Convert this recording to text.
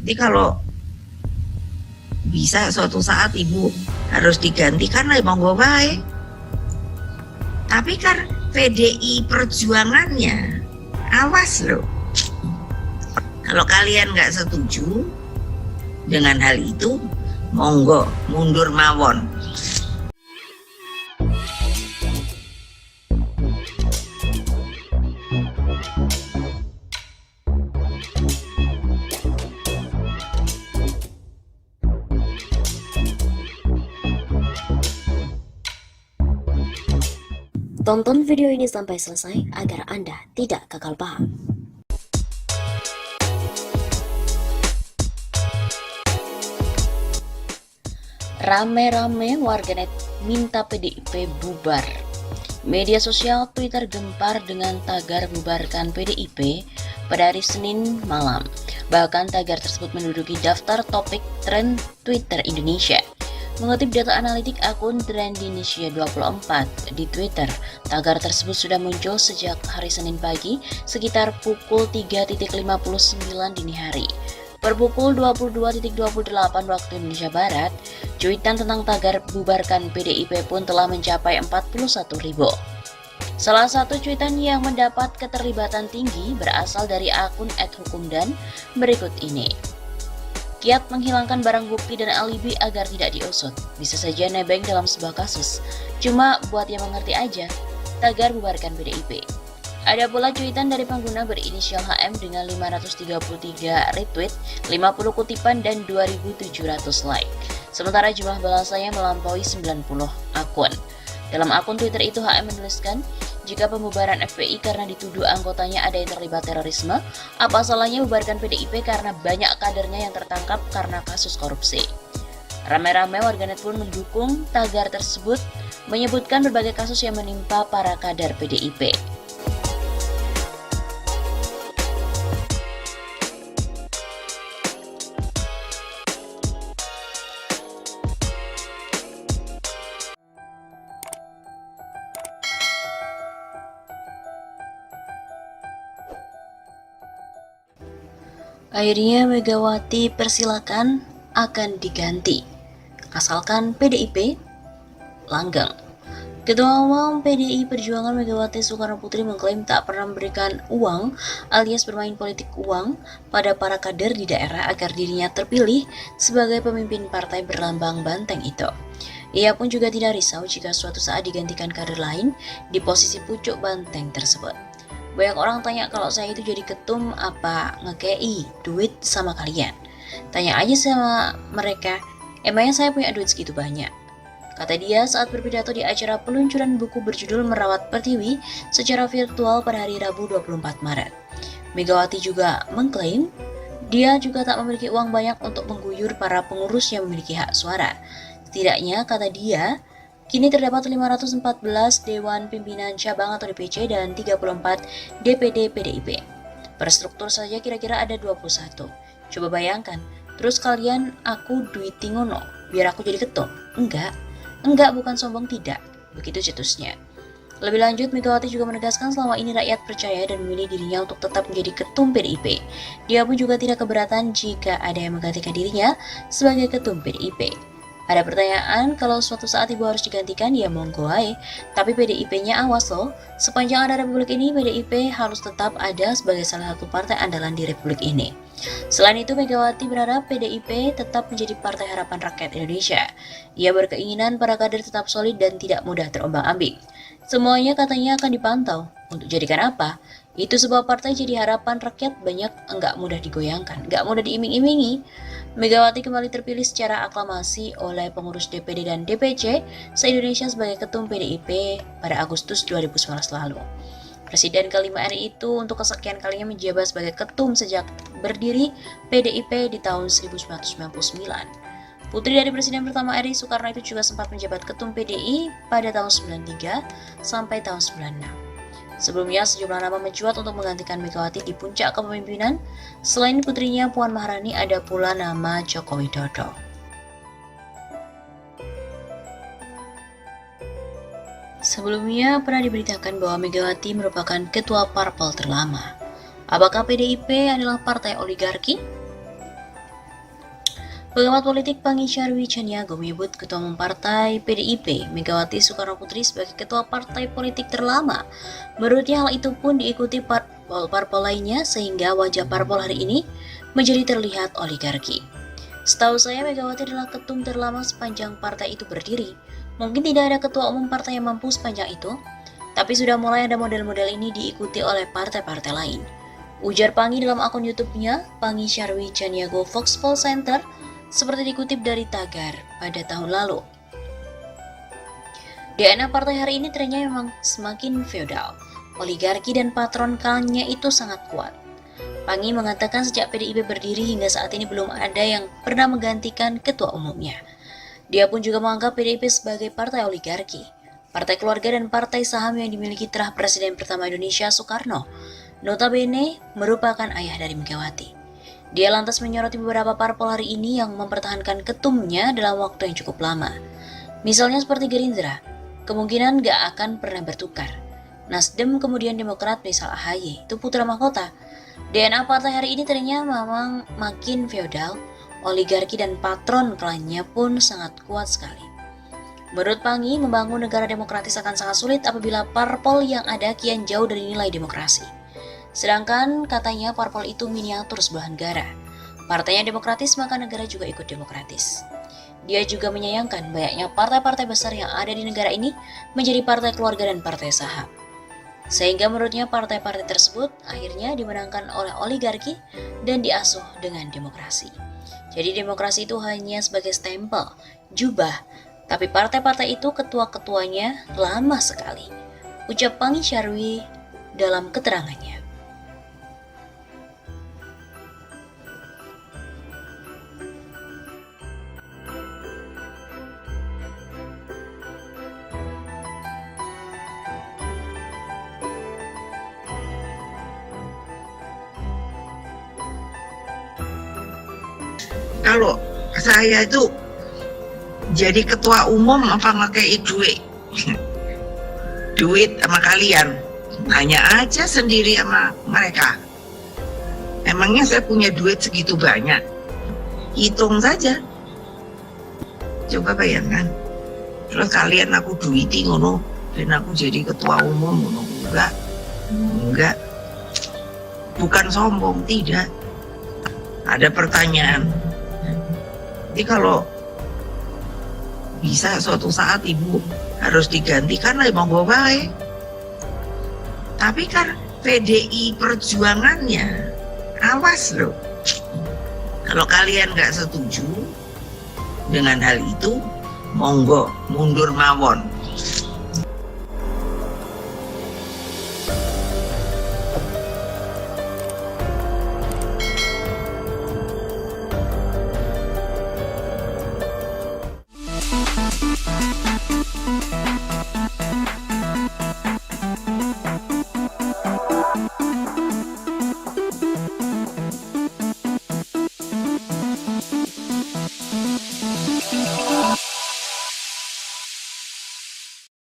Nanti kalau bisa suatu saat ibu harus digantikan lah monggo baik. Tapi kan PDI perjuangannya awas loh. Kalau kalian nggak setuju dengan hal itu, monggo mundur mawon. Tonton video ini sampai selesai agar Anda tidak gagal paham. Rame-rame warganet minta PDIP bubar. Media sosial Twitter gempar dengan tagar bubarkan PDIP pada hari Senin malam. Bahkan tagar tersebut menduduki daftar topik tren Twitter Indonesia. Mengutip data analitik akun Trendindonesia 24 di Twitter, tagar tersebut sudah muncul sejak hari Senin pagi sekitar pukul 3.59 dini hari. Per pukul 22.28 waktu Indonesia Barat, cuitan tentang tagar bubarkan PDIP pun telah mencapai 41.000. Salah satu cuitan yang mendapat keterlibatan tinggi berasal dari akun @hukumdan berikut ini. Kiat menghilangkan barang bukti dan alibi agar tidak diusut. Bisa saja nebeng dalam sebuah kasus. Cuma buat yang mengerti aja, tagar bubarkan PDIP. Ada pula cuitan dari pengguna berinisial HM dengan 533 retweet, 50 kutipan, dan 2.700 like. Sementara jumlah balasannya melampaui 90 akun. Dalam akun Twitter itu HM menuliskan, jika pembubaran FPI karena dituduh anggotanya ada yang terlibat terorisme, apa salahnya bubarkan PDIP karena banyak kadernya yang tertangkap karena kasus korupsi. Ramai-ramai warganet pun mendukung tagar tersebut, menyebutkan berbagai kasus yang menimpa para kader PDIP. Akhirnya Megawati persilakan akan diganti, asalkan PDIP langgeng. Ketua Umum PDI Perjuangan Megawati Soekarnoputri mengklaim tak pernah memberikan uang alias bermain politik uang pada para kader di daerah agar dirinya terpilih sebagai pemimpin partai berlambang banteng itu. Ia pun juga tidak risau jika suatu saat digantikan kader lain di posisi pucuk banteng tersebut. Banyak orang tanya kalau saya itu jadi ketum apa ngekei duit sama kalian. Tanya aja sama mereka, emangnya saya punya duit segitu banyak? Kata dia saat berpidato di acara peluncuran buku berjudul Merawat Pertiwi secara virtual pada hari Rabu 24 Maret. Megawati juga mengklaim dia juga tak memiliki uang banyak untuk mengguyur para pengurus yang memiliki hak suara. Setidaknya, kata dia, kini terdapat 514 Dewan Pimpinan Cabang atau DPC dan 34 DPD PDIP. Per struktur saja kira-kira ada 21. Coba bayangkan, terus kalian aku duiti ngono, biar aku jadi ketum? Enggak bukan sombong tidak. Begitu cetusnya. Lebih lanjut, Megawati juga menegaskan selama ini rakyat percaya dan memilih dirinya untuk tetap menjadi ketum PDIP. Dia pun juga tidak keberatan jika ada yang menggantikan dirinya sebagai ketum PDIP. Ada pertanyaan, kalau suatu saat ibu harus digantikan, ya monggo ae. Tapi PDIP-nya awas loh, sepanjang ada republik ini, PDIP harus tetap ada sebagai salah satu partai andalan di republik ini. Selain itu, Megawati berharap PDIP tetap menjadi Partai Harapan Rakyat Indonesia. Ia berkeinginan para kader tetap solid dan tidak mudah terombang-ambing. Semuanya katanya akan dipantau. Untuk jadikan apa? Itu sebuah partai jadi harapan rakyat banyak enggak mudah digoyangkan, enggak mudah diiming-imingi. Megawati kembali terpilih secara aklamasi oleh pengurus DPD dan DPC se-Indonesia sebagai ketum PDIP pada Agustus 2019 lalu. Presiden kelima RI itu untuk kesekian kalinya menjabat sebagai ketum sejak berdiri PDIP di tahun 1999. Putri dari Presiden pertama RI Soekarno itu juga sempat menjabat ketum PDI pada tahun 93 sampai tahun 96. Sebelumnya, sejumlah nama mencuat untuk menggantikan Megawati di puncak kepemimpinan. Selain putrinya Puan Maharani, ada pula nama Joko Widodo. Sebelumnya pernah diberitakan bahwa Megawati merupakan ketua parpol terlama. Apakah PDIP adalah partai oligarki? Pengamat politik Pangi Syarwi Caniago menyebut Ketua Umum Partai PDIP Megawati Soekarnoputri sebagai ketua partai politik terlama. Menurutnya hal itu pun diikuti parpol lainnya sehingga wajah parpol hari ini menjadi terlihat oligarki. Setahu saya Megawati adalah ketum terlama sepanjang partai itu berdiri. Mungkin tidak ada ketua umum partai yang mampu sepanjang itu, tapi sudah mulai ada model-model ini diikuti oleh partai-partai lain. Ujar Pangi dalam akun YouTube-nya, Pangi Syarwi Caniago Foxpol Center, seperti dikutip dari Tagar pada tahun lalu. DNA partai hari ini trennya memang semakin feodal. Oligarki dan patron klannya itu sangat kuat. Pangi mengatakan sejak PDIP berdiri hingga saat ini belum ada yang pernah menggantikan ketua umumnya. Dia pun juga menganggap PDIP sebagai partai oligarki, partai keluarga dan partai saham yang dimiliki terah Presiden pertama Indonesia Soekarno, notabene merupakan ayah dari Megawati. Dia lantas menyoroti beberapa parpol hari ini yang mempertahankan ketumnya dalam waktu yang cukup lama. Misalnya seperti Gerindra, kemungkinan gak akan pernah bertukar. Nasdem kemudian Demokrat misal AHY, itu putra mahkota. DNA partai hari ini ternyata memang makin feodal, oligarki dan patron klannya pun sangat kuat sekali. Menurut Pangi, membangun negara demokratis akan sangat sulit apabila parpol yang ada kian jauh dari nilai demokrasi. Sedangkan katanya parpol itu miniatur sebuah negara. Partainya demokratis maka negara juga ikut demokratis. Dia juga menyayangkan banyaknya partai-partai besar yang ada di negara ini menjadi partai keluarga dan partai saham. Sehingga menurutnya partai-partai tersebut akhirnya dimenangkan oleh oligarki dan diasuh dengan demokrasi. Jadi demokrasi itu hanya sebagai stempel, jubah, tapi partai-partai itu ketua-ketuanya lama sekali. Ucap Pangi Syarwi dalam keterangannya. Kalau saya itu jadi ketua umum apa ngekei duit duit sama kalian, tanya aja sendiri sama mereka. Emangnya saya punya duit segitu banyak? Hitung saja, coba bayangkan. Terus kalian aku duiti ngono dan aku jadi ketua umum ngono. Enggak, bukan sombong, tidak. Ada pertanyaan. Jadi kalau bisa suatu saat ibu harus digantikan lah monggo bae. Tapi kan PDI perjuangannya awas loh. Kalau kalian nggak setuju dengan hal itu, monggo mundur mawon.